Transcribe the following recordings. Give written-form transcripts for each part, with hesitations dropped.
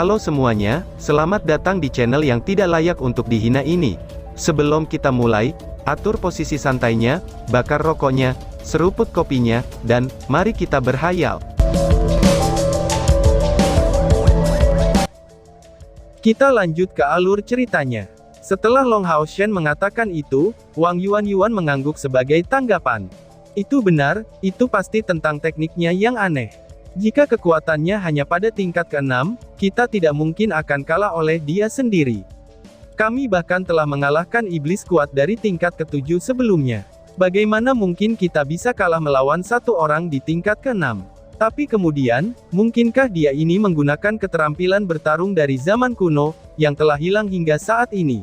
Halo semuanya, selamat datang di channel yang tidak layak untuk dihina ini. Sebelum kita mulai, atur posisi santainya, bakar rokoknya, seruput kopinya, dan mari kita berhayal. Kita lanjut ke alur ceritanya. Setelah Long Hao Shen mengatakan itu, Wang Yuan mengangguk sebagai tanggapan. Itu benar, itu pasti tentang tekniknya yang aneh. Jika kekuatannya hanya pada tingkat ke-6, kita tidak mungkin akan kalah oleh dia sendiri. Kami bahkan telah mengalahkan iblis kuat dari tingkat ke-7 sebelumnya. Bagaimana mungkin kita bisa kalah melawan satu orang di tingkat ke-6? Tapi kemudian, mungkinkah dia ini menggunakan keterampilan bertarung dari zaman kuno, yang telah hilang hingga saat ini?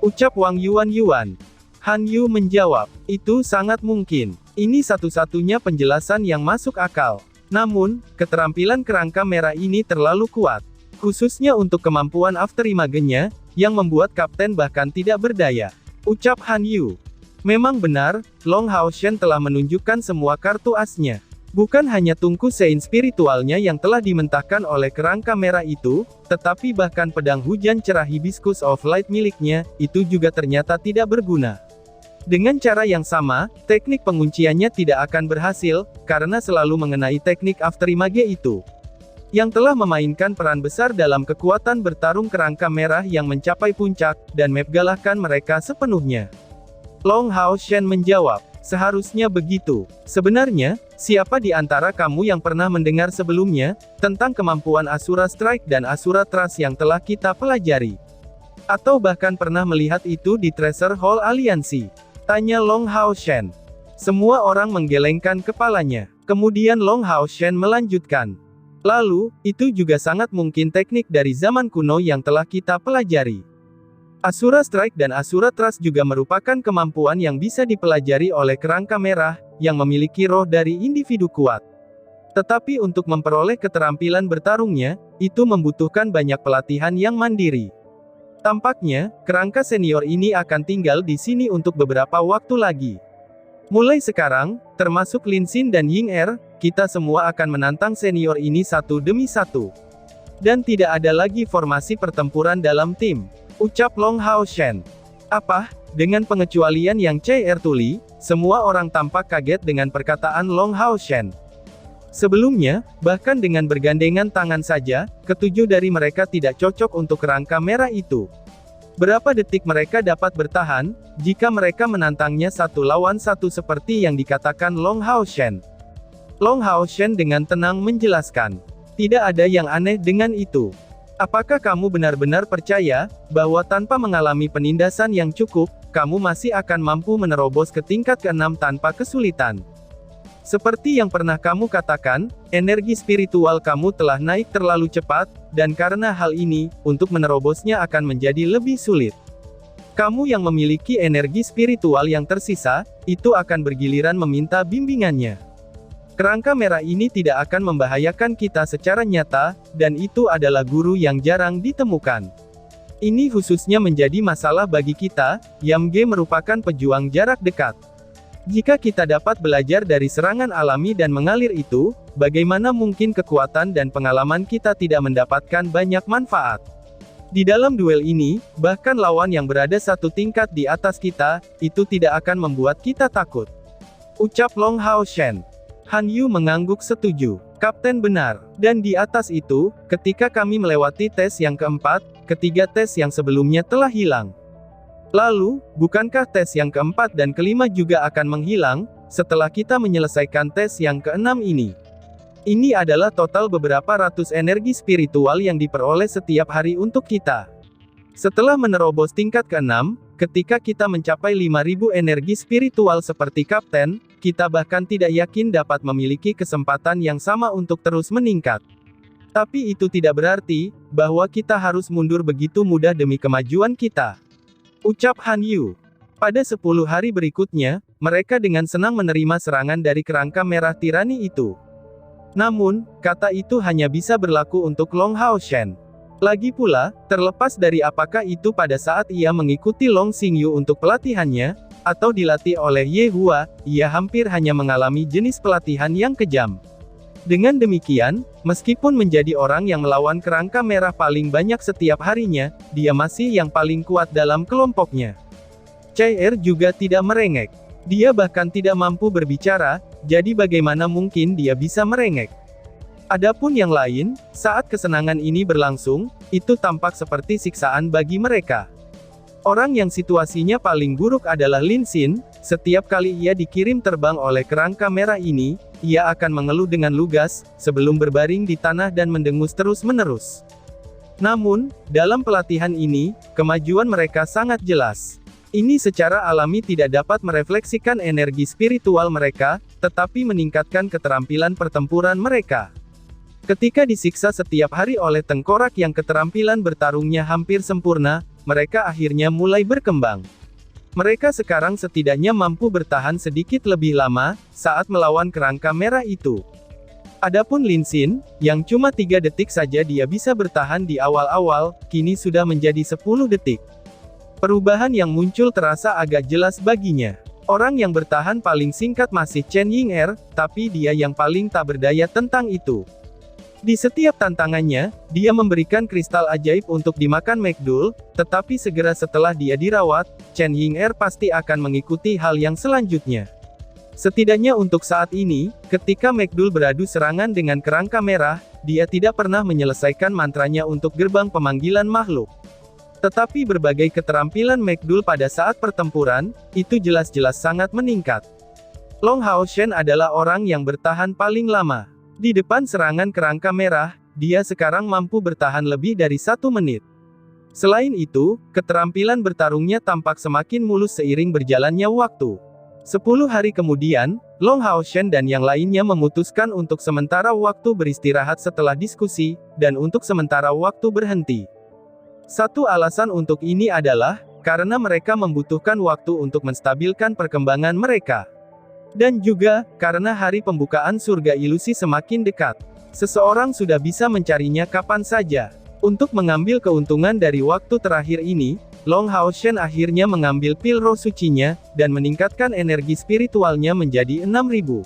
Ucap Wang Yuan. Han Yu menjawab, itu sangat mungkin. Ini satu-satunya penjelasan yang masuk akal. Namun, keterampilan kerangka merah ini terlalu kuat. Khususnya untuk kemampuan afterimagenya, yang membuat kapten bahkan tidak berdaya. Ucap Han Yu. Memang benar, Long Hao Shen telah menunjukkan semua kartu asnya. Bukan hanya tungku sein spiritualnya yang telah dimentahkan oleh kerangka merah itu, tetapi bahkan pedang hujan cerah Hibiscus of Light miliknya, itu juga ternyata tidak berguna. Dengan cara yang sama, teknik pengunciannya tidak akan berhasil, karena selalu mengenai teknik afterimage itu. Yang telah memainkan peran besar dalam kekuatan bertarung kerangka merah yang mencapai puncak, dan galahkan mereka sepenuhnya. Long Hao Shen menjawab, seharusnya begitu. Sebenarnya, siapa di antara kamu yang pernah mendengar sebelumnya, tentang kemampuan Asura Strike dan Asura Trust yang telah kita pelajari? Atau bahkan pernah melihat itu di Treasure Hall Aliansi? Tanya Long Hao Shen. Semua orang menggelengkan kepalanya. Kemudian Long Hao Shen melanjutkan. Lalu, itu juga sangat mungkin teknik dari zaman kuno yang telah kita pelajari. Asura Strike dan Asura Trust juga merupakan kemampuan yang bisa dipelajari oleh kerangka merah, yang memiliki roh dari individu kuat. Tetapi untuk memperoleh keterampilan bertarungnya, itu membutuhkan banyak pelatihan yang mandiri. Tampaknya, kerangka senior ini akan tinggal di sini untuk beberapa waktu lagi. Mulai sekarang, termasuk Lin Xin dan Ying Er, kita semua akan menantang senior ini satu demi satu. Dan tidak ada lagi formasi pertempuran dalam tim. Ucap Long Hao Shen. Apa? Dengan pengecualian Yang Chair Tuli, semua orang tampak kaget dengan perkataan Long Hao Shen. Sebelumnya, bahkan dengan bergandengan tangan saja, ketujuh dari mereka tidak cocok untuk kerangka merah itu. Berapa detik mereka dapat bertahan, jika mereka menantangnya satu lawan satu seperti yang dikatakan Long Hao Shen? Long Hao Shen dengan tenang menjelaskan. Tidak ada yang aneh dengan itu. Apakah kamu benar-benar percaya, bahwa tanpa mengalami penindasan yang cukup, kamu masih akan mampu menerobos ke tingkat ke-6 tanpa kesulitan? Seperti yang pernah kamu katakan, energi spiritual kamu telah naik terlalu cepat, dan karena hal ini, untuk menerobosnya akan menjadi lebih sulit. Kamu yang memiliki energi spiritual yang tersisa, itu akan bergiliran meminta bimbingannya. Kerangka merah ini tidak akan membahayakan kita secara nyata, dan itu adalah guru yang jarang ditemukan. Ini khususnya menjadi masalah bagi kita, Yamge merupakan pejuang jarak dekat. Jika kita dapat belajar dari serangan alami dan mengalir itu, bagaimana mungkin kekuatan dan pengalaman kita tidak mendapatkan banyak manfaat? Di dalam duel ini, bahkan lawan yang berada satu tingkat di atas kita, itu tidak akan membuat kita takut. Ucap Long Hao Shen. Han Yu mengangguk setuju. Kapten benar. Dan di atas itu, ketika kami melewati tes yang keempat, ketiga tes yang sebelumnya telah hilang. Lalu, bukankah tes yang keempat dan kelima juga akan menghilang, setelah kita menyelesaikan tes yang keenam ini? Ini adalah total beberapa ratus energi spiritual yang diperoleh setiap hari untuk kita. Setelah menerobos tingkat keenam, ketika kita mencapai 5.000 energi spiritual seperti kapten, kita bahkan tidak yakin dapat memiliki kesempatan yang sama untuk terus meningkat. Tapi itu tidak berarti, bahwa kita harus mundur begitu mudah demi kemajuan kita. Ucap Han Yu. Pada 10 hari berikutnya, mereka dengan senang menerima serangan dari kerangka merah tirani itu. Namun, kata itu hanya bisa berlaku untuk Long Hao Shen. Lagi pula, terlepas dari apakah itu pada saat ia mengikuti Long Xingyu untuk pelatihannya, atau dilatih oleh Ye Hua, ia hampir hanya mengalami jenis pelatihan yang kejam. Dengan demikian, meskipun menjadi orang yang melawan kerangka merah paling banyak setiap harinya, dia masih yang paling kuat dalam kelompoknya. Chai juga tidak merengek. Dia bahkan tidak mampu berbicara, jadi bagaimana mungkin dia bisa merengek? Adapun yang lain, saat kesenangan ini berlangsung, itu tampak seperti siksaan bagi mereka. Orang yang situasinya paling buruk adalah Lin Xin. Setiap kali ia dikirim terbang oleh kerangka merah ini, ia akan mengeluh dengan lugas, sebelum berbaring di tanah dan mendengus terus-menerus. Namun, dalam pelatihan ini, kemajuan mereka sangat jelas. Ini secara alami tidak dapat merefleksikan energi spiritual mereka, tetapi meningkatkan keterampilan pertempuran mereka. Ketika disiksa setiap hari oleh tengkorak yang keterampilan bertarungnya hampir sempurna, mereka akhirnya mulai berkembang. Mereka sekarang setidaknya mampu bertahan sedikit lebih lama, saat melawan kerangka merah itu. Adapun Lin Xin, yang cuma 3 detik saja dia bisa bertahan di awal-awal, kini sudah menjadi 10 detik. Perubahan yang muncul terasa agak jelas baginya. Orang yang bertahan paling singkat masih Chen Ying'er, tapi dia yang paling tak berdaya tentang itu. Di setiap tantangannya, dia memberikan kristal ajaib untuk dimakan McDool, tetapi segera setelah dia dirawat, Chen Ying'er pasti akan mengikuti hal yang selanjutnya. Setidaknya untuk saat ini, ketika McDool beradu serangan dengan kerangka merah, dia tidak pernah menyelesaikan mantranya untuk gerbang pemanggilan makhluk. Tetapi berbagai keterampilan McDool pada saat pertempuran, itu jelas-jelas sangat meningkat. Long Hao Shen adalah orang yang bertahan paling lama. Di depan serangan kerangka merah, dia sekarang mampu bertahan lebih dari 1 menit. Selain itu, keterampilan bertarungnya tampak semakin mulus seiring berjalannya waktu. 10 hari kemudian, Long Hao Shen dan yang lainnya memutuskan untuk sementara waktu beristirahat setelah diskusi, dan untuk sementara waktu berhenti. Satu alasan untuk ini adalah, karena mereka membutuhkan waktu untuk menstabilkan perkembangan mereka. Dan juga, karena hari pembukaan surga ilusi semakin dekat. Seseorang sudah bisa mencarinya kapan saja. Untuk mengambil keuntungan dari waktu terakhir ini, Long Hao Shen akhirnya mengambil pil roh sucinya, dan meningkatkan energi spiritualnya menjadi 6.000.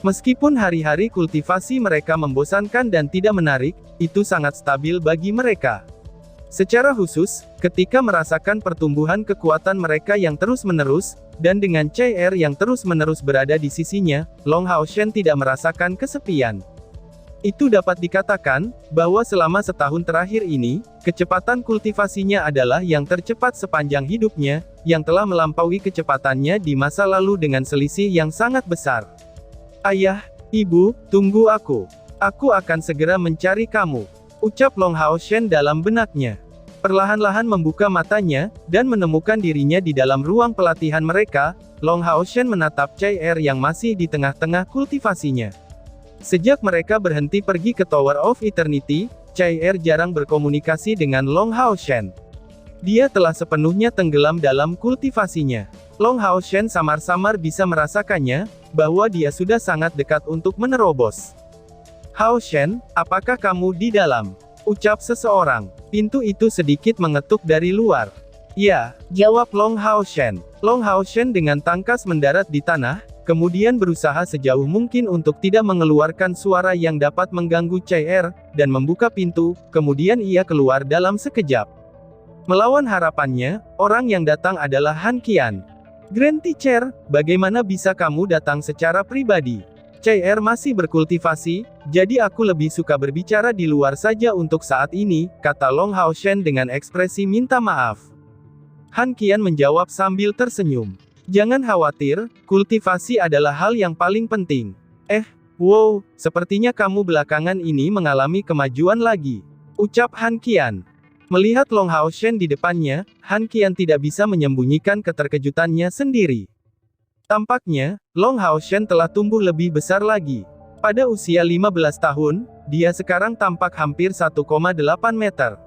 Meskipun hari-hari kultivasi mereka membosankan dan tidak menarik, itu sangat stabil bagi mereka. Secara khusus, ketika merasakan pertumbuhan kekuatan mereka yang terus-menerus, dan dengan Chai yang terus-menerus berada di sisinya, Long Hao Shen tidak merasakan kesepian. Itu dapat dikatakan, bahwa selama setahun terakhir ini, kecepatan kultivasinya adalah yang tercepat sepanjang hidupnya, yang telah melampaui kecepatannya di masa lalu dengan selisih yang sangat besar. Ayah, Ibu, tunggu aku. Aku akan segera mencari kamu, ucap Long Hao Shen dalam benaknya. Perlahan-lahan membuka matanya, dan menemukan dirinya di dalam ruang pelatihan mereka. Long Hao Shen menatap Chai yang masih di tengah-tengah kultivasinya. Sejak mereka berhenti pergi ke Tower of Eternity, Chai jarang berkomunikasi dengan Long Hao Shen. Dia telah sepenuhnya tenggelam dalam kultivasinya. Long Hao Shen samar-samar bisa merasakannya, bahwa dia sudah sangat dekat untuk menerobos. Hao Shen, apakah kamu di dalam? Ucap seseorang. Pintu itu sedikit mengetuk dari luar. Ya, jawab Long Hao Shen. Long Hao Shen dengan tangkas mendarat di tanah, kemudian berusaha sejauh mungkin untuk tidak mengeluarkan suara yang dapat mengganggu Chai dan membuka pintu, kemudian ia keluar dalam sekejap. Melawan harapannya, orang yang datang adalah Han Qian. Grand Teacher, bagaimana bisa kamu datang secara pribadi? Chai masih berkultivasi, jadi aku lebih suka berbicara di luar saja untuk saat ini, kata Long Hao Shen dengan ekspresi minta maaf. Han Qian menjawab sambil tersenyum. Jangan khawatir, kultivasi adalah hal yang paling penting. Wow, sepertinya kamu belakangan ini mengalami kemajuan lagi, ucap Han Qian. Melihat Long Hao Shen di depannya, Han Qian tidak bisa menyembunyikan keterkejutannya sendiri. Tampaknya, Long Hao Shen telah tumbuh lebih besar lagi. Pada usia 15 tahun, dia sekarang tampak hampir 1,8 meter.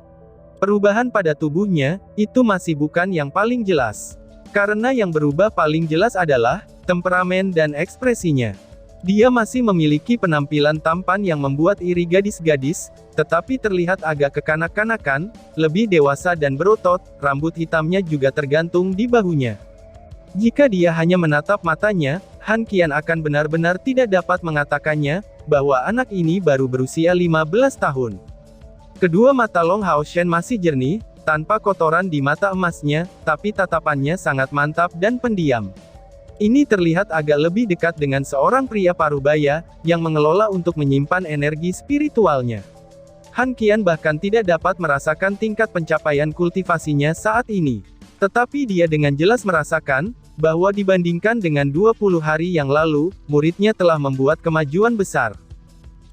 Perubahan pada tubuhnya, itu masih bukan yang paling jelas. Karena yang berubah paling jelas adalah, temperamen dan ekspresinya. Dia masih memiliki penampilan tampan yang membuat iri gadis-gadis, tetapi terlihat agak kekanak-kanakan, lebih dewasa dan berotot, rambut hitamnya juga tergantung di bahunya. Jika dia hanya menatap matanya, Han Qian akan benar-benar tidak dapat mengatakannya, bahwa anak ini baru berusia 15 tahun. Kedua mata Long Hao Shen masih jernih, tanpa kotoran di mata emasnya, tapi tatapannya sangat mantap dan pendiam. Ini terlihat agak lebih dekat dengan seorang pria parubaya, yang mengelola untuk menyimpan energi spiritualnya. Han Qian bahkan tidak dapat merasakan tingkat pencapaian kultivasinya saat ini. Tetapi dia dengan jelas merasakan, bahwa dibandingkan dengan 20 hari yang lalu, muridnya telah membuat kemajuan besar.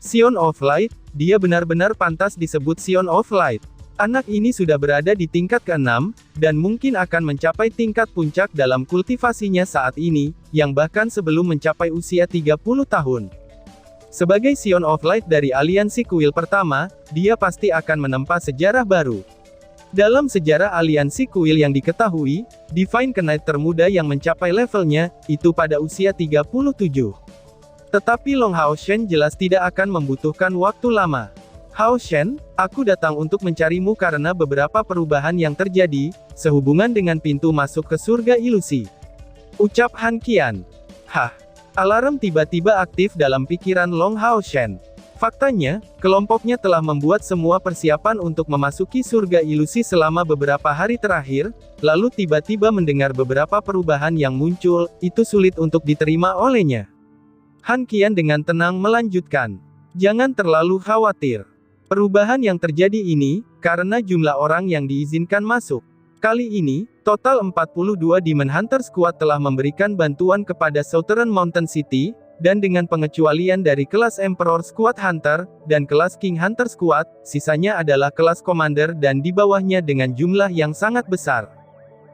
Sion of Light, dia benar-benar pantas disebut Sion of Light. Anak ini sudah berada di tingkat ke-6, dan mungkin akan mencapai tingkat puncak dalam kultivasinya saat ini, yang bahkan sebelum mencapai usia 30 tahun. Sebagai Sion of Light dari aliansi kuil pertama, dia pasti akan menempa sejarah baru. Dalam sejarah aliansi kuil yang diketahui, Divine Knight termuda yang mencapai levelnya, itu pada usia 37. Tetapi Long Hao Shen jelas tidak akan membutuhkan waktu lama. Hao Shen, aku datang untuk mencarimu karena beberapa perubahan yang terjadi, sehubungan dengan pintu masuk ke surga ilusi. Ucap Han Qian. Hah? Alarm tiba-tiba aktif dalam pikiran Long Hao Shen. Faktanya, kelompoknya telah membuat semua persiapan untuk memasuki surga ilusi selama beberapa hari terakhir, lalu tiba-tiba mendengar beberapa perubahan yang muncul, itu sulit untuk diterima olehnya. Han Qian dengan tenang melanjutkan. Jangan terlalu khawatir. Perubahan yang terjadi ini, karena jumlah orang yang diizinkan masuk. Kali ini, total 42 Demon Hunter Squad telah memberikan bantuan kepada Southern Mountain City, dan dengan pengecualian dari kelas Emperor Squad Hunter, dan kelas King Hunter Squad, sisanya adalah kelas Commander dan di bawahnya dengan jumlah yang sangat besar.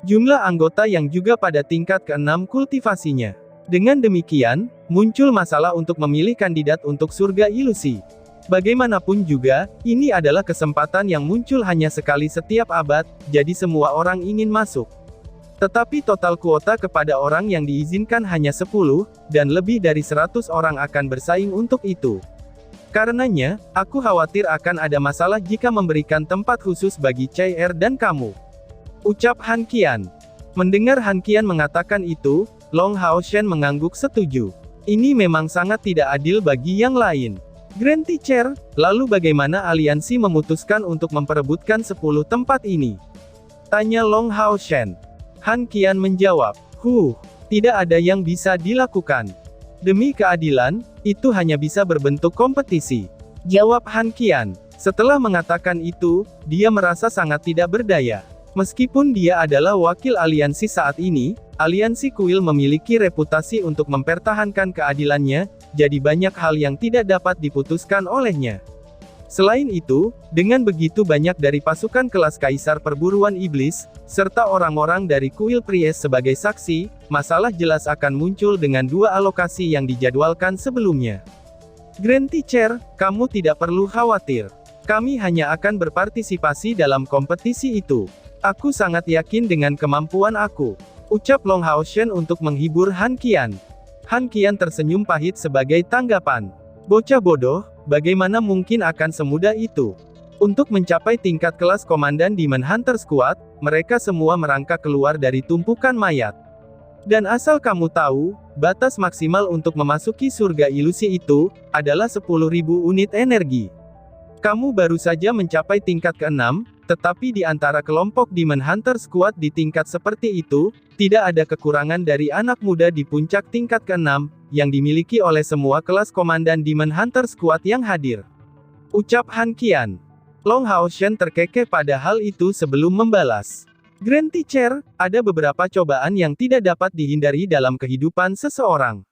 Jumlah anggota yang juga pada tingkat ke-6 kultivasinya. Dengan demikian, muncul masalah untuk memilih kandidat untuk surga ilusi. Bagaimanapun juga, ini adalah kesempatan yang muncul hanya sekali setiap abad, jadi semua orang ingin masuk. Tetapi total kuota kepada orang yang diizinkan hanya 10, dan lebih dari 100 orang akan bersaing untuk itu. Karenanya, aku khawatir akan ada masalah jika memberikan tempat khusus bagi Chai dan kamu. Ucap Han Qian. Mendengar Han Qian mengatakan itu, Long Hao Shen mengangguk setuju. Ini memang sangat tidak adil bagi yang lain. Grand Teacher, lalu bagaimana aliansi memutuskan untuk memperebutkan 10 tempat ini? Tanya Long Hao Shen. Han Qian menjawab, tidak ada yang bisa dilakukan. Demi keadilan, itu hanya bisa berbentuk kompetisi. Jawab Han Qian. Setelah mengatakan itu, dia merasa sangat tidak berdaya. Meskipun dia adalah wakil aliansi saat ini, aliansi kuil memiliki reputasi untuk mempertahankan keadilannya, jadi banyak hal yang tidak dapat diputuskan olehnya. Selain itu, dengan begitu banyak dari pasukan kelas Kaisar Perburuan Iblis, serta orang-orang dari kuil Priest sebagai saksi, masalah jelas akan muncul dengan 2 alokasi yang dijadwalkan sebelumnya. Grand Teacher, kamu tidak perlu khawatir. Kami hanya akan berpartisipasi dalam kompetisi itu. Aku sangat yakin dengan kemampuan aku. Ucap Long Hao Shen untuk menghibur Han Qian. Han Qian tersenyum pahit sebagai tanggapan. Bocah bodoh, bagaimana mungkin akan semudah itu? Untuk mencapai tingkat kelas Komandan Demon Hunter Squad, mereka semua merangkak keluar dari tumpukan mayat. Dan asal kamu tahu, batas maksimal untuk memasuki surga ilusi itu, adalah 10.000 unit energi. Kamu baru saja mencapai tingkat ke-6, tetapi di antara kelompok Demon Hunter Squad di tingkat seperti itu, tidak ada kekurangan dari anak muda di puncak tingkat ke-6, yang dimiliki oleh semua kelas Komandan Demon Hunter Squad yang hadir. Ucap Han Qian. Long Hao Shen terkekeh pada hal itu sebelum membalas. Grand Teacher, ada beberapa cobaan yang tidak dapat dihindari dalam kehidupan seseorang.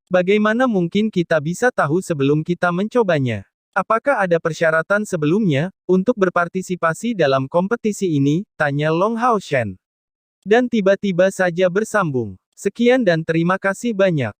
Bagaimana mungkin kita bisa tahu sebelum kita mencobanya? Apakah ada persyaratan sebelumnya, untuk berpartisipasi dalam kompetisi ini? Tanya Long Hao Shen. Dan tiba-tiba saja bersambung. Sekian dan terima kasih banyak.